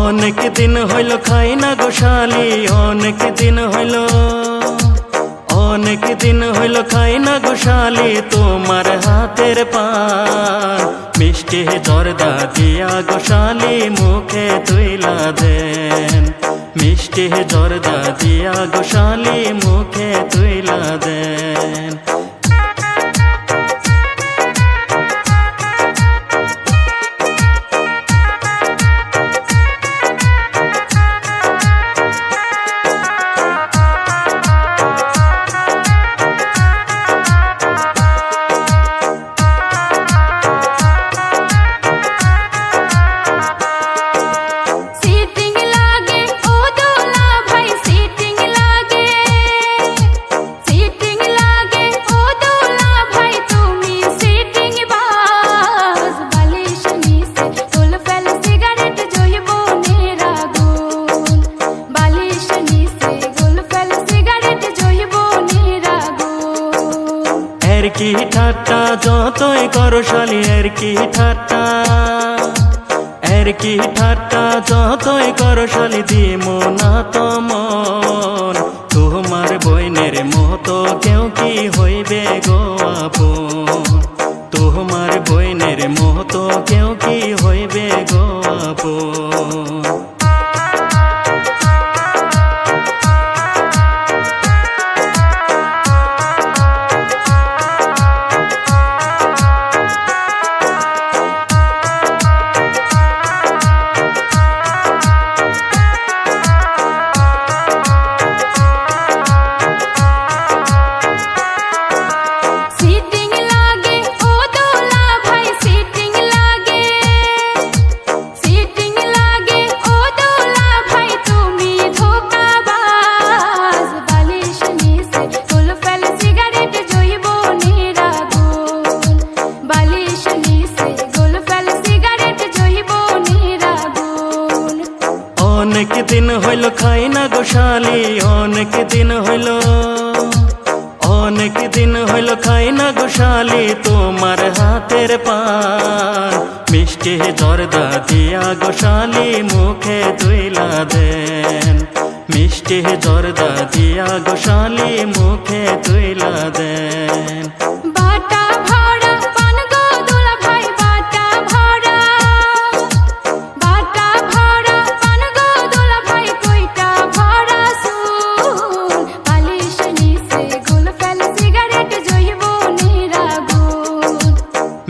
অনেক দিন হইল খাই না গোশালি, অনেক দিন হইল, অনেক দিন হইল খাই না গোশালি তোমার হাতের পান। মিষ্টি জর্দা দিয়া গোশালি মুখে তুইলা দেন, মিষ্টি জর্দা দিয়া গোশালি মুখে তুইলা দেন। কি ঠাট্টা যতই করো শালি, কি ঠাট্টা, কি ঠাট্টা যতই করো শালি দিমো না তমন। তোমার বইনের মতো কেউ কি হইবে গো আপন, তোমার বইনের মতো কেউ কি হইবে গো আপন। অনেক দিন হইল খাই না গোশালি, অনেক দিন হইল, অনেক দিন হইল খাই না গোশালি তোমার হাতের পান। মিষ্টি জর্দা দিয়া গোশালি মুখে তুইলা দেন, মিষ্টি জর্দা দিয়া গোশালি মুখে তুইলা দেন।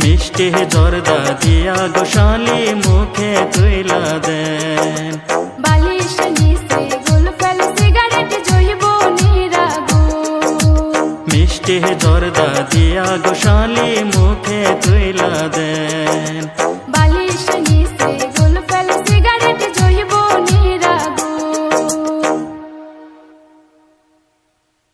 মিষ্টি জর্দা দিয়া গোশালি মুখে তুইলা দেন। বালিশ নিচে গোলফেল সিগারেট জৈব নিরাগুন, মিষ্টি জর্দা দিয়া গোশালি মুখে তুইলা দেন।